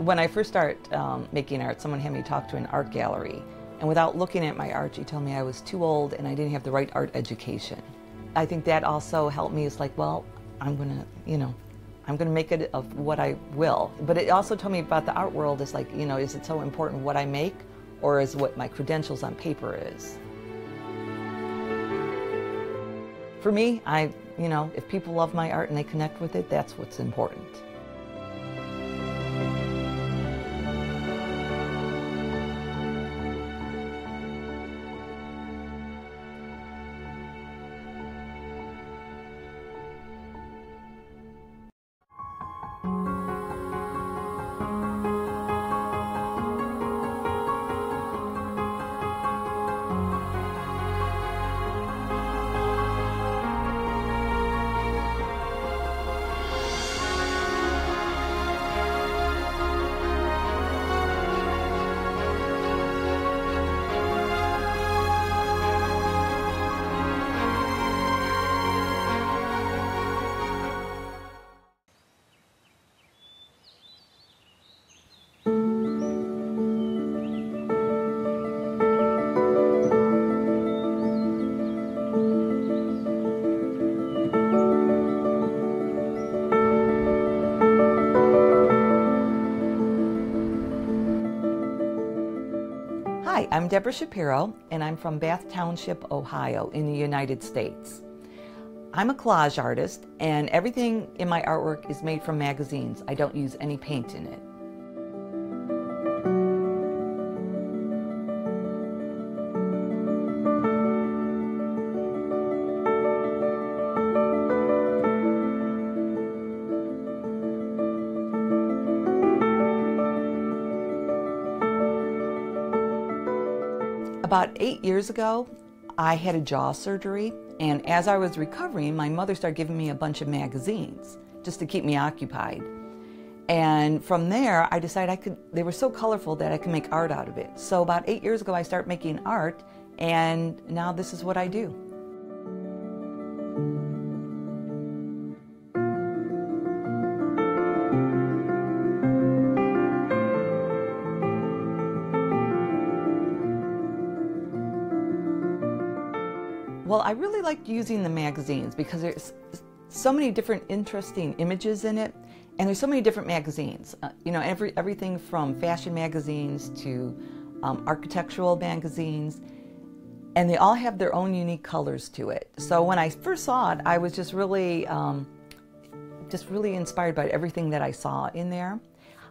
When I first started making art, someone had me talk to an art gallery, and without looking at my art, she told me I was too old and I didn't have the right art education. I think that also helped me. It's like, well, I'm gonna make it of what I will. But it also told me about the art world. It's like, is it so important what I make, or is what my credentials on paper is? For me, if people love my art and they connect with it, that's what's important. Hi, I'm Deborah Shapiro, and I'm from Bath Township, Ohio, in the United States. I'm a collage artist, and everything in my artwork is made from magazines. I don't use any paint in it. About 8 years ago, I had a jaw surgery, and as I was recovering, my mother started giving me a bunch of magazines just to keep me occupied. And from there, I decided they were so colorful that I could make art out of it. So about 8 years ago, I started making art, and now this is what I do. Well, I really liked using the magazines because there's so many different interesting images in it, and there's so many different magazines. Everything from fashion magazines to architectural magazines, and they all have their own unique colors to it. So when I first saw it, I was just really inspired by everything that I saw in there.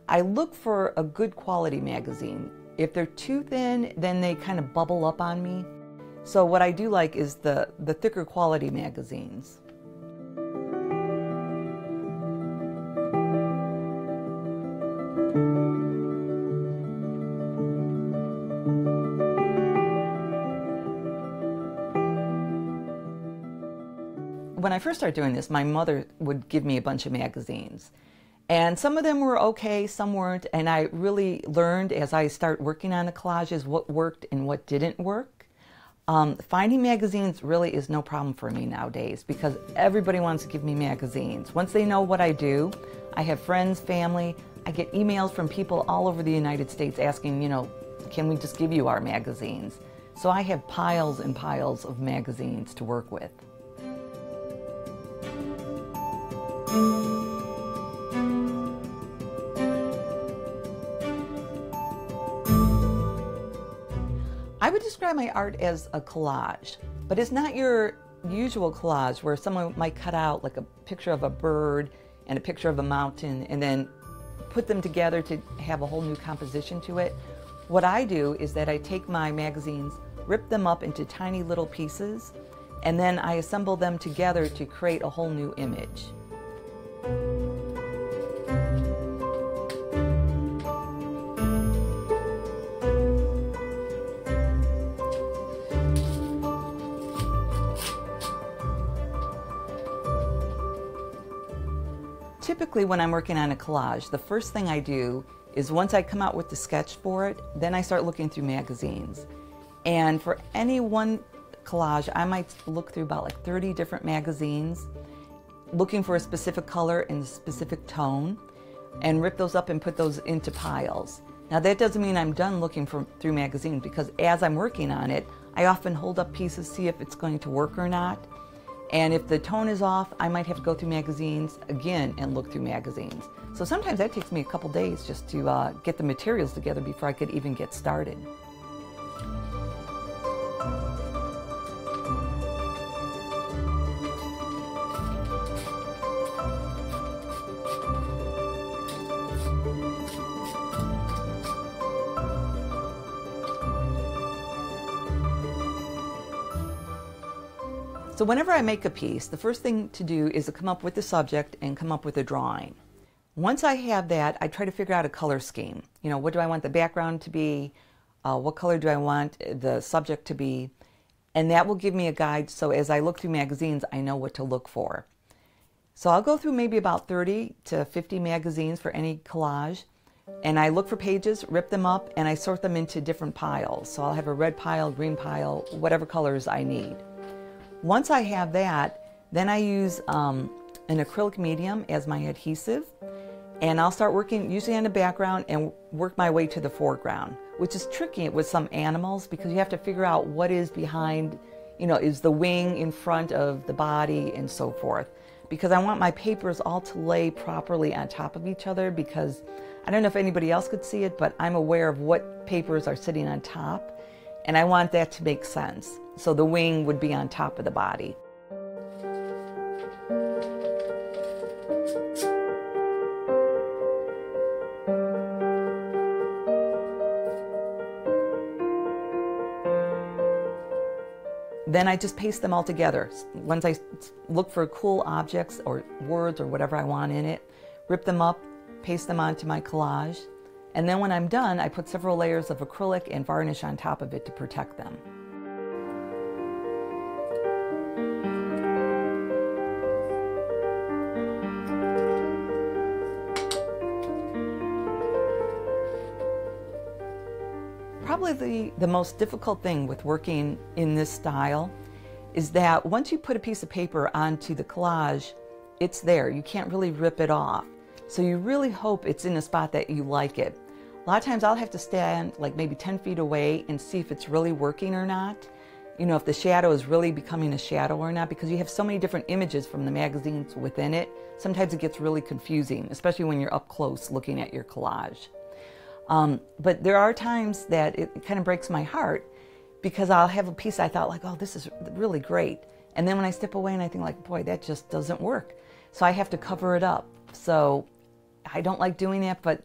I look for a good quality magazine. If they're too thin, then they kind of bubble up on me. So what I do like is the thicker quality magazines. When I first started doing this, my mother would give me a bunch of magazines. And some of them were okay, some weren't, and I really learned as I started working on the collages what worked and what didn't work. Finding magazines really is no problem for me nowadays because everybody wants to give me magazines. Once they know what I do, I have friends, family, I get emails from people all over the United States asking, can we just give you our magazines? So I have piles and piles of magazines to work with. I would describe my art as a collage, but it's not your usual collage where someone might cut out like a picture of a bird and a picture of a mountain and then put them together to have a whole new composition to it. What I do is that I take my magazines, rip them up into tiny little pieces, and then I assemble them together to create a whole new image. Typically when I'm working on a collage, the first thing I do is once I come out with the sketch for it, then I start looking through magazines. And for any one collage, I might look through about like 30 different magazines, looking for a specific color and a specific tone. and rip those up and put those into piles. Now that doesn't mean I'm done looking through magazines, because as I'm working on it, I often hold up pieces, see if it's going to work or not. And if the tone is off, I might have to go through magazines again and look through magazines. So sometimes that takes me a couple days just to get the materials together before I could even get started. So whenever I make a piece, the first thing to do is to come up with the subject and come up with a drawing. Once I have that, I try to figure out a color scheme. You know, what do I want the background to be? What color do I want the subject to be? And that will give me a guide, so as I look through magazines, I know what to look for. So I'll go through maybe about 30 to 50 magazines for any collage, and I look for pages, rip them up, and I sort them into different piles. So I'll have a red pile, green pile, whatever colors I need. Once I have that, then I use an acrylic medium as my adhesive, and I'll start working usually on the background and work my way to the foreground, which is tricky with some animals because you have to figure out what is behind, you know, is the wing in front of the body and so forth. Because I want my papers all to lay properly on top of each other, because I don't know if anybody else could see it, but I'm aware of what papers are sitting on top, and I want that to make sense. So the wing would be on top of the body. Then I just paste them all together. Once I look for cool objects or words or whatever I want in it, rip them up, paste them onto my collage, and then when I'm done, I put several layers of acrylic and varnish on top of it to protect them. Probably the most difficult thing with working in this style is that once you put a piece of paper onto the collage, it's there. You can't really rip it off. So you really hope it's in a spot that you like it. A lot of times I'll have to stand like maybe 10 feet away and see if it's really working or not. You know, if the shadow is really becoming a shadow or not, because you have so many different images from the magazines within it. Sometimes it gets really confusing, especially when you're up close looking at your collage. But there are times that it kind of breaks my heart because I'll have a piece I thought like, oh, this is really great. And then when I step away and I think like, boy, that just doesn't work. So I have to cover it up. So I don't like doing that, but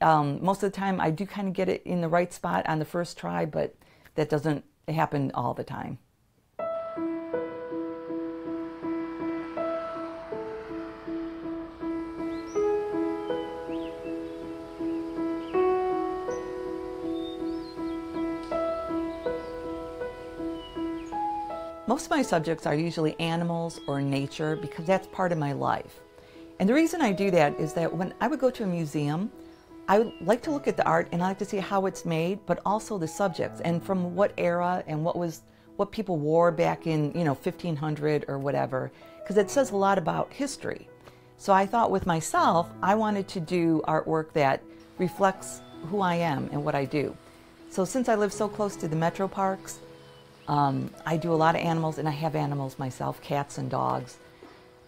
most of the time I do kind of get it in the right spot on the first try, but that doesn't happen all the time. Most of my subjects are usually animals or nature because that's part of my life. And the reason I do that is that when I would go to a museum, I would like to look at the art and I like to see how it's made, but also the subjects and from what era and what people wore back in, 1500 or whatever, because it says a lot about history. So I thought with myself, I wanted to do artwork that reflects who I am and what I do. So since I live so close to the metro parks, I do a lot of animals, and I have animals myself, cats and dogs.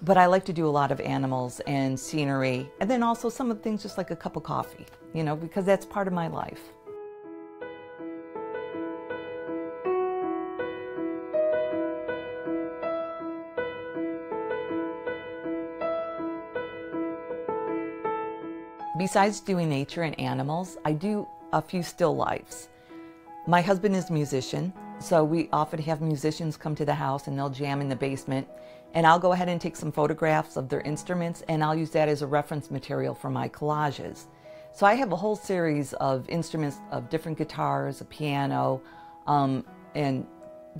But I like to do a lot of animals and scenery, and then also some of the things just like a cup of coffee, because that's part of my life. Besides doing nature and animals, I do a few still lifes. My husband is a musician, so we often have musicians come to the house and they'll jam in the basement, and I'll go ahead and take some photographs of their instruments and I'll use that as a reference material for my collages. So I have a whole series of instruments of different guitars, a piano, and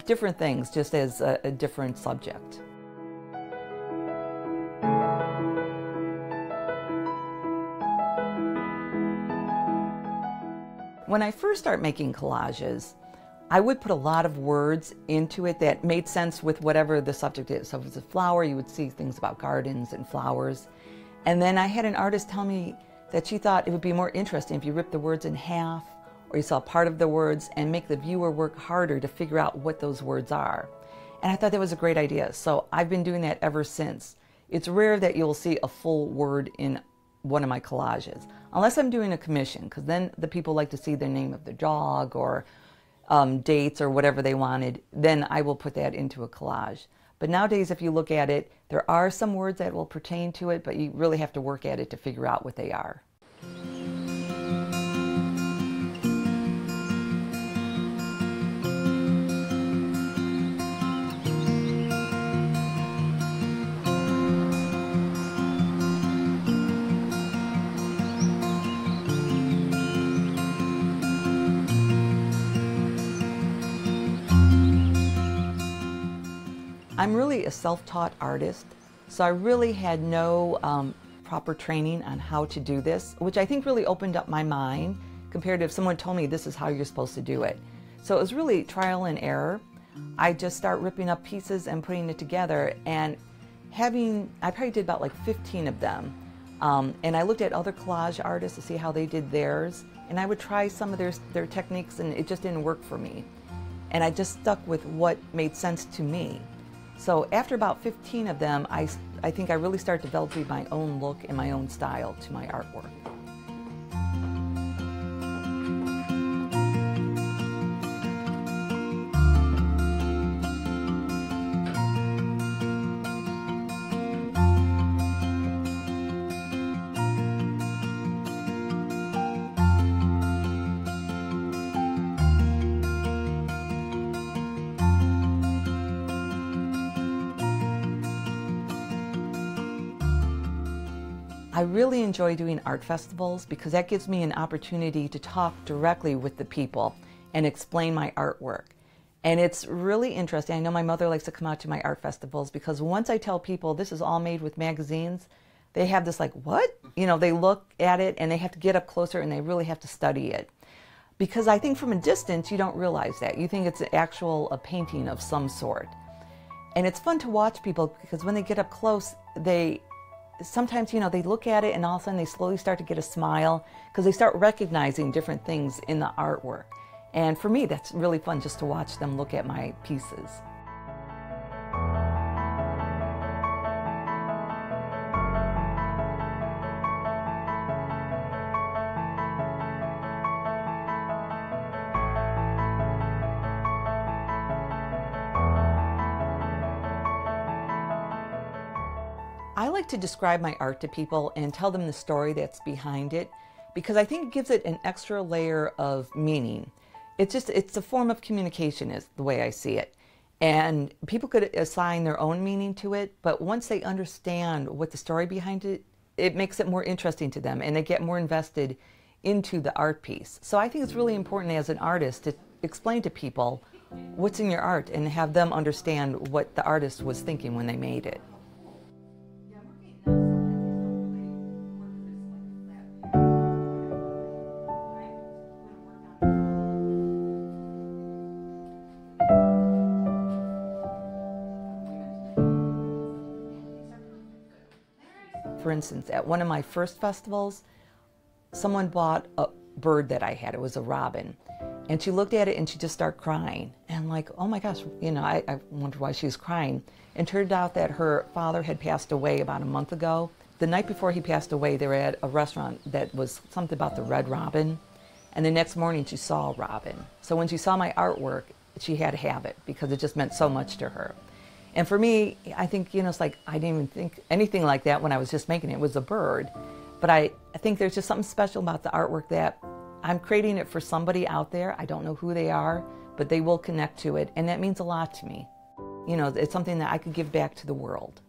different things just as a different subject. When I first start making collages, I would put a lot of words into it that made sense with whatever the subject is. So if it's a flower, you would see things about gardens and flowers. And then I had an artist tell me that she thought it would be more interesting if you ripped the words in half, or you saw part of the words and make the viewer work harder to figure out what those words are. And I thought that was a great idea. So I've been doing that ever since. It's rare that you'll see a full word in one of my collages, unless I'm doing a commission, because then the people like to see the name of the dog or dates or whatever they wanted. Then I will put that into a collage. But nowadays, if you look at it, there are some words that will pertain to it, but you really have to work at it to figure out what they are. I'm really a self-taught artist, so I really had no proper training on how to do this, which I think really opened up my mind compared to if someone told me this is how you're supposed to do it. So it was really trial and error. I just start ripping up pieces and putting it together, and I probably did about like 15 of them. And I looked at other collage artists to see how they did theirs, and I would try some of their techniques, and it just didn't work for me. And I just stuck with what made sense to me. So after about 15 of them, I think I really started developing my own look and my own style to my artwork. I really enjoy doing art festivals because that gives me an opportunity to talk directly with the people and explain my artwork. And it's really interesting. I know my mother likes to come out to my art festivals because once I tell people this is all made with magazines, they have this like, what? You know, they look at it and they have to get up closer and they really have to study it. Because I think from a distance, you don't realize that. You think it's a painting of some sort. And it's fun to watch people because when they get up close, sometimes, you know, they look at it and all of a sudden they slowly start to get a smile because they start recognizing different things in the artwork. And for me, that's really fun just to watch them look at my pieces. I like to describe my art to people and tell them the story that's behind it because I think it gives it an extra layer of meaning. It's a form of communication is the way I see it. And people could assign their own meaning to it, but once they understand what the story behind it, it makes it more interesting to them and they get more invested into the art piece. So I think it's really important as an artist to explain to people what's in your art and have them understand what the artist was thinking when they made it. For instance, at one of my first festivals, someone bought a bird that I had. It was a robin. And she looked at it and she just started crying. And I'm like, oh my gosh, you know, I wondered why she was crying. And it turned out that her father had passed away about a month ago. The night before he passed away, they were at a restaurant that was something about the red robin. And the next morning she saw a robin. So when she saw my artwork, she had to have it because it just meant so much to her. And for me, I think, you know, it's like I didn't even think anything like that when I was just making it. It was a bird. But I think there's just something special about the artwork that I'm creating it for somebody out there. I don't know who they are, but they will connect to it. And that means a lot to me. You know, it's something that I could give back to the world.